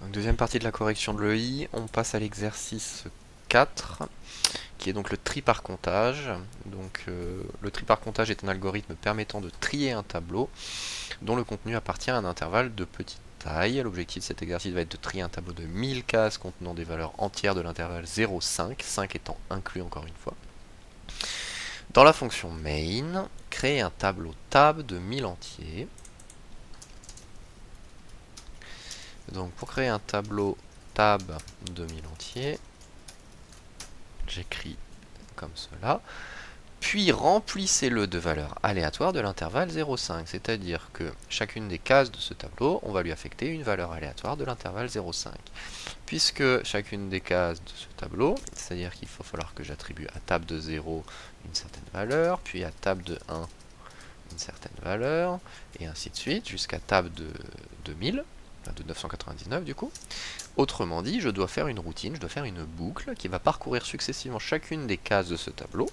Donc, deuxième partie de la correction de l'EI, on passe à l'exercice 4, qui est donc le tri par comptage. Donc le tri par comptage est un algorithme permettant de trier un tableau dont le contenu appartient à un intervalle de petite taille. L'objectif de cet exercice va être de trier un tableau de 1000 cases contenant des valeurs entières de l'intervalle 0,5, 5 étant inclus encore une fois. Dans la fonction main, créer un tableau tab de 1000 entiers. Donc pour créer un tableau tab de 1000 entiers, j'écris comme cela, puis remplissez-le de valeurs aléatoires de l'intervalle 0,5, c'est-à-dire que chacune des cases de ce tableau, on va lui affecter une valeur aléatoire de l'intervalle 0,5. Puisque chacune des cases de ce tableau, c'est-à-dire qu'il va falloir que j'attribue à table de 0 une certaine valeur, puis à table de 1 une certaine valeur, et ainsi de suite, jusqu'à table de 1000, de 999 du coup. Autrement dit, je dois faire une routine, je dois faire une boucle qui va parcourir successivement chacune des cases de ce tableau.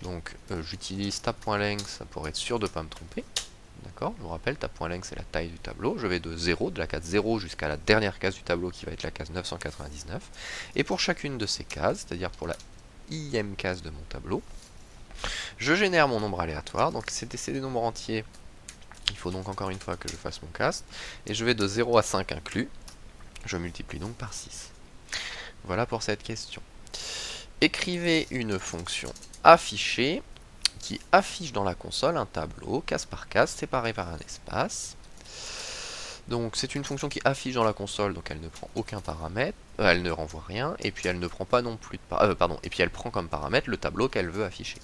Donc j'utilise tab.length pour être sûr de ne pas me tromper. D'accord, je vous rappelle, tab.length c'est la taille du tableau. Je vais de 0, de la case 0 jusqu'à la dernière case du tableau qui va être la case 999. Et pour chacune de ces cases, c'est-à-dire pour la ième case de mon tableau, je génère mon nombre aléatoire. Donc c'est des nombres entiers. Il faut donc encore une fois que je fasse mon cast. Et je vais de 0 à 5 inclus. Je multiplie donc par 6. Voilà pour cette question. Écrivez une fonction affichée qui affiche dans la console un tableau, case par case, séparé par un espace. Donc c'est une fonction qui affiche dans la console, donc elle ne prend aucun paramètre, elle ne renvoie rien, et puis elle ne prend pas non plus de et puis elle prend comme paramètre le tableau qu'elle veut afficher.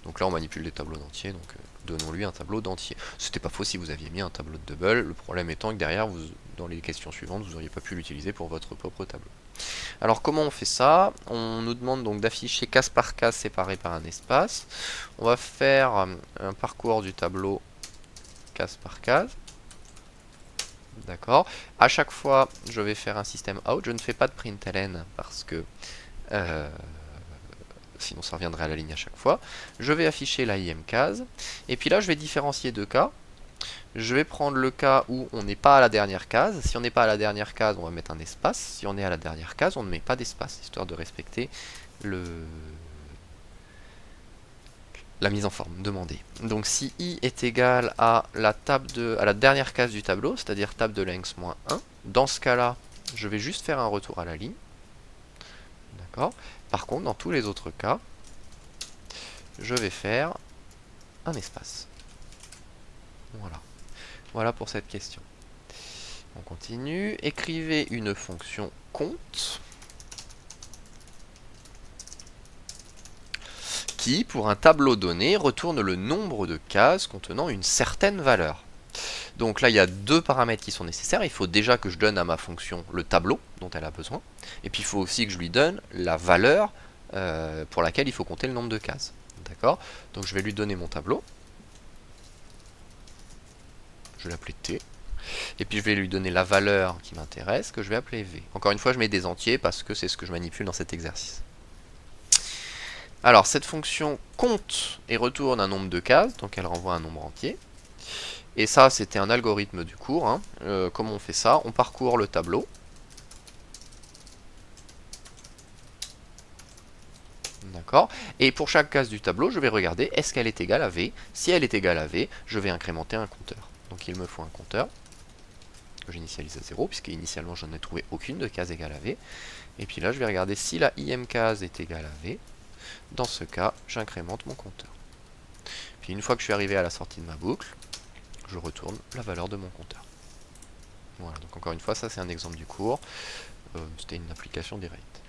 Donc là on manipule des tableaux d'entiers, donc donnons-lui un tableau d'entier. C'était pas faux si vous aviez mis un tableau de double, le problème étant que derrière, dans les questions suivantes, vous n'auriez pas pu l'utiliser pour votre propre tableau. Alors comment on fait ça? On nous demande donc d'afficher case par case séparé par un espace. On va faire un parcours du tableau case par case. D'accord. À chaque fois, je vais faire un système out. Je ne fais pas de println parce que sinon ça reviendrait à la ligne à chaque fois. Je vais afficher la ième case. Et puis là, je vais différencier deux cas. Je vais prendre le cas où on n'est pas à la dernière case. Si on n'est pas à la dernière case, on va mettre un espace. Si on est à la dernière case, on ne met pas d'espace, histoire de respecter la mise en forme demandée. Donc si i est égal à la dernière case du tableau, c'est-à-dire table de length moins 1, dans ce cas-là, je vais juste faire un retour à la ligne. D'accord. Par contre, dans tous les autres cas, je vais faire un espace. Voilà. Voilà pour cette question. On continue. Écrivez une fonction compte qui, pour un tableau donné, retourne le nombre de cases contenant une certaine valeur. Donc là, il y a deux paramètres qui sont nécessaires. Il faut déjà que je donne à ma fonction le tableau dont elle a besoin. Et puis il faut aussi que je lui donne la valeur pour laquelle il faut compter le nombre de cases. D'accord? Donc je vais lui donner mon tableau. Je vais l'appeler T. Et puis je vais lui donner la valeur qui m'intéresse, que je vais appeler V. Encore une fois, je mets des entiers parce que c'est ce que je manipule dans cet exercice. Alors, cette fonction compte et retourne un nombre de cases, donc elle renvoie un nombre entier. Et ça, c'était un algorithme du cours. Hein. Comment on fait ça? On parcourt le tableau. D'accord. Et pour chaque case du tableau, je vais regarder est-ce qu'elle est égale à V. Si elle est égale à V, je vais incrémenter un compteur. Donc il me faut un compteur que j'initialise à 0, puisque initialement je n'ai trouvé aucune de case égale à V. Et puis là, je vais regarder si la ième case est égale à V. Dans ce cas, j'incrémente mon compteur. Puis une fois que je suis arrivé à la sortie de ma boucle, je retourne la valeur de mon compteur. Voilà, donc encore une fois, ça c'est un exemple du cours. C'était une application directe.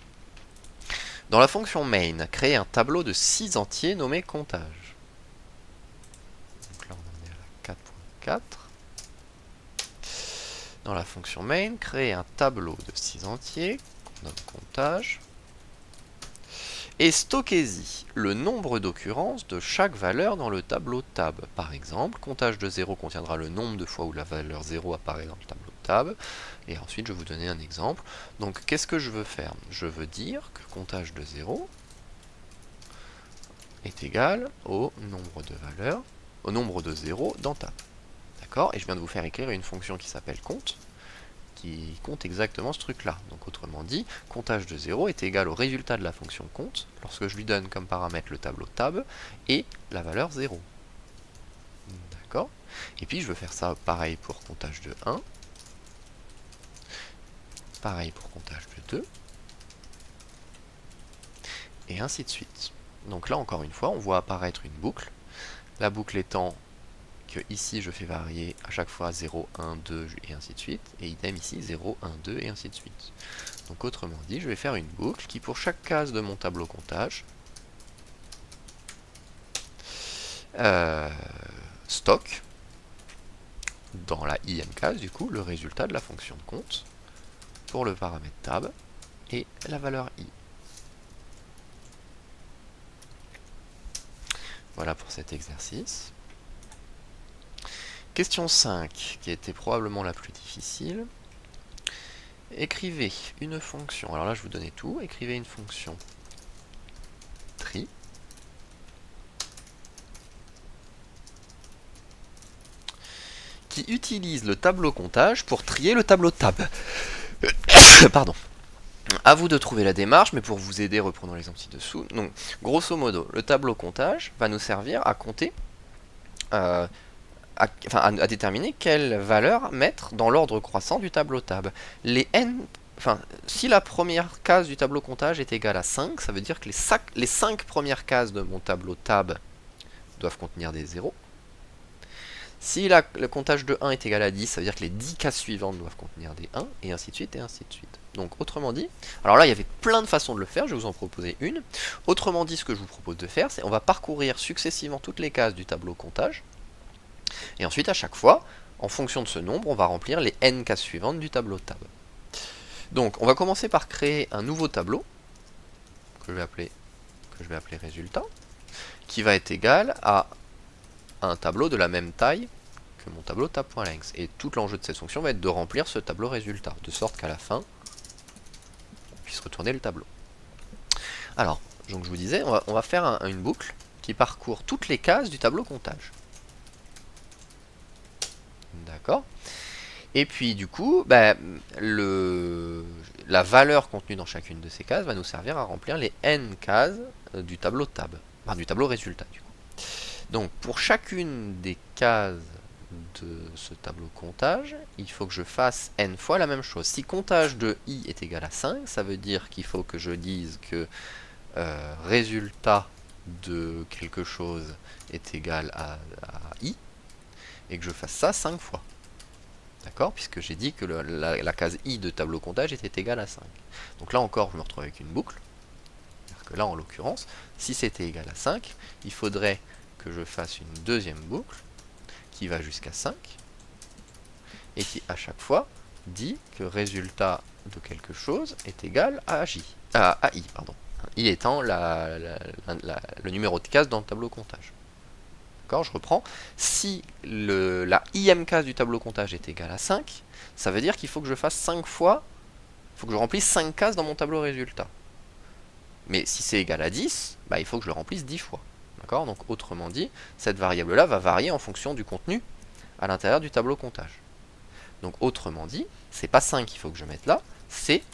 Dans la fonction main, créer un tableau de 6 entiers nommé comptage. Donc là, on en est à la 4.4. Dans la fonction main, créer un tableau de 6 entiers qu'on nomme comptage. Et stockez-y le nombre d'occurrences de chaque valeur dans le tableau tab. Par exemple, comptage de 0 contiendra le nombre de fois où la valeur 0 apparaît dans le tableau tab. Et ensuite, je vais vous donner un exemple. Donc, qu'est-ce que je veux faire? Je veux dire que comptage de 0 est égal au nombre de valeurs, au nombre de 0 dans tab. D'accord? Et je viens de vous faire écrire une fonction qui s'appelle compte, qui compte exactement ce truc-là. Donc autrement dit, comptage de 0 est égal au résultat de la fonction compte, lorsque je lui donne comme paramètre le tableau tab, et la valeur 0. D'accord? Et puis je veux faire ça pareil pour comptage de 1, pareil pour comptage de 2, et ainsi de suite. Donc là encore une fois, on voit apparaître une boucle, la boucle étant que ici je fais varier à chaque fois 0, 1, 2 et ainsi de suite, et idem ici 0, 1, 2 et ainsi de suite. Donc autrement dit, je vais faire une boucle qui pour chaque case de mon tableau comptage stocke dans la ième case du coup le résultat de la fonction de compte pour le paramètre tab et la valeur i. Voilà pour cet exercice. Question 5, qui était probablement la plus difficile. Écrivez une fonction, alors là je vous donnais tout, écrivez une fonction tri qui utilise le tableau comptage pour trier le tableau tab. Pardon. À vous de trouver la démarche, mais pour vous aider, reprenons l'exemple ci-dessous. Donc, grosso modo, le tableau comptage va nous servir à compter, à déterminer quelle valeur mettre dans l'ordre croissant du tableau tab. Si la première case du tableau comptage est égale à 5, ça veut dire que les 5 premières cases de mon tableau tab doivent contenir des 0. Si le comptage de 1 est égal à 10, ça veut dire que les 10 cases suivantes doivent contenir des 1, et ainsi de suite, et ainsi de suite. Donc, autrement dit, alors là, il y avait plein de façons de le faire, je vais vous en proposer une. Autrement dit, ce que je vous propose de faire, c'est on va parcourir successivement toutes les cases du tableau comptage, et ensuite, à chaque fois, en fonction de ce nombre, on va remplir les n cases suivantes du tableau tab. Donc, on va commencer par créer un nouveau tableau, que je vais appeler résultat, qui va être égal à un tableau de la même taille que mon tableau tab.length. Et tout l'enjeu de cette fonction va être de remplir ce tableau résultat, de sorte qu'à la fin, on puisse retourner le tableau. Alors, donc je vous disais, on va faire une boucle qui parcourt toutes les cases du tableau comptage. D'accord? Et puis du coup, la valeur contenue dans chacune de ces cases va nous servir à remplir les n cases du tableau tab, enfin du tableau résultat du coup. Donc pour chacune des cases de ce tableau comptage, il faut que je fasse n fois la même chose. Si comptage de i est égal à 5, ça veut dire qu'il faut que je dise que résultat de quelque chose est égal à i, et que je fasse ça 5 fois. D'accord? Puisque j'ai dit que la case i de tableau comptage était égale à 5. Donc là encore, je me retrouve avec une boucle. C'est-à-dire que là, en l'occurrence, si c'était égal à 5, il faudrait que je fasse une deuxième boucle qui va jusqu'à 5 et qui à chaque fois dit que résultat de quelque chose est égal à i. I étant le numéro de case dans le tableau comptage. D'accord, je reprends. Si la ième case du tableau comptage est égale à 5, ça veut dire qu'il faut que je fasse 5 fois, il faut que je remplisse 5 cases dans mon tableau résultat. Mais si c'est égal à 10, il faut que je le remplisse 10 fois. D'accord? Donc autrement dit, cette variable-là va varier en fonction du contenu à l'intérieur du tableau comptage. Donc autrement dit, c'est pas 5 qu'il faut que je mette là, c'est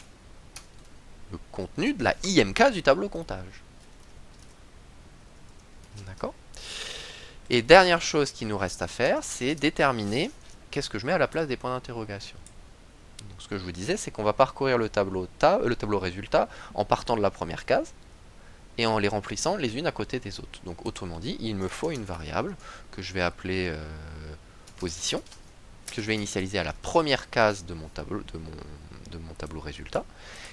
le contenu de la ième case du tableau comptage. D'accord? Et dernière chose qui nous reste à faire, c'est déterminer qu'est-ce que je mets à la place des points d'interrogation. Donc ce que je vous disais, c'est qu'on va parcourir le tableau résultat en partant de la première case et en les remplissant les unes à côté des autres. Donc autrement dit, il me faut une variable que je vais appeler position, que je vais initialiser à la première case de mon tableau résultat,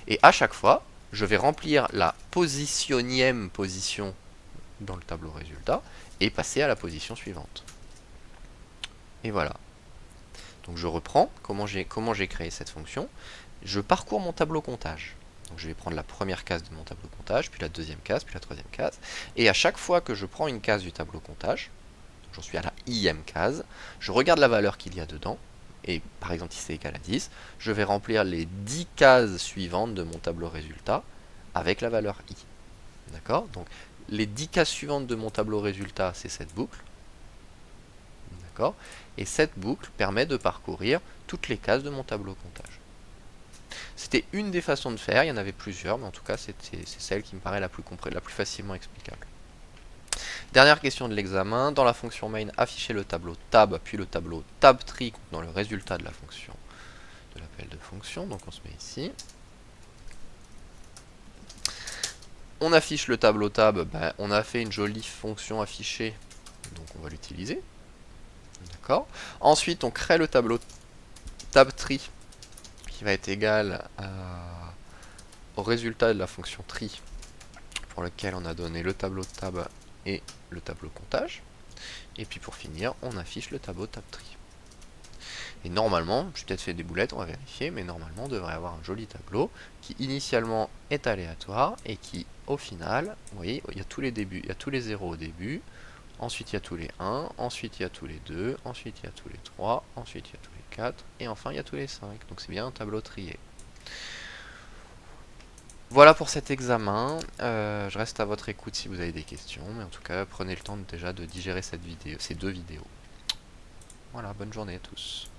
et à chaque fois, je vais remplir la positionième position dans le tableau résultat et passer à la position suivante. Et voilà. Donc je reprends comment j'ai créé cette fonction. Je parcours mon tableau comptage. Donc je vais prendre la première case de mon tableau comptage, puis la deuxième case, puis la troisième case. Et à chaque fois que je prends une case du tableau comptage, j'en suis à la ième case, je regarde la valeur qu'il y a dedans, et par exemple si c'est égal à 10, je vais remplir les 10 cases suivantes de mon tableau résultat avec la valeur i. D'accord? Donc les 10 cases suivantes de mon tableau résultat, c'est cette boucle. D'accord? Et cette boucle permet de parcourir toutes les cases de mon tableau comptage. C'était une des façons de faire, il y en avait plusieurs, mais en tout cas c'est celle qui me paraît la plus facilement explicable. Dernière question de l'examen, dans la fonction main, afficher le tableau tab, puis le tableau tabtree dans le résultat de la fonction, de l'appel de fonction, donc on se met ici. On affiche le tableau tab, on a fait une jolie fonction affichée, donc on va l'utiliser. D'accord. Ensuite, on crée le tableau tabtree qui va être égal au résultat de la fonction tree pour lequel on a donné le tableau tab et le tableau comptage. Et puis pour finir, on affiche le tableau tabtree. Et normalement, j'ai peut-être fait des boulettes, on va vérifier, mais normalement on devrait avoir un joli tableau qui initialement est aléatoire et qui au final, vous voyez, il y a tous les débuts, il y a tous les 0 au début, ensuite il y a tous les 1, ensuite il y a tous les 2, ensuite il y a tous les 3, ensuite il y a tous les 4, et enfin il y a tous les 5. Donc c'est bien un tableau trié. Voilà pour cet examen, je reste à votre écoute si vous avez des questions, mais en tout cas prenez le temps déjà de digérer ces deux vidéos. Voilà, bonne journée à tous.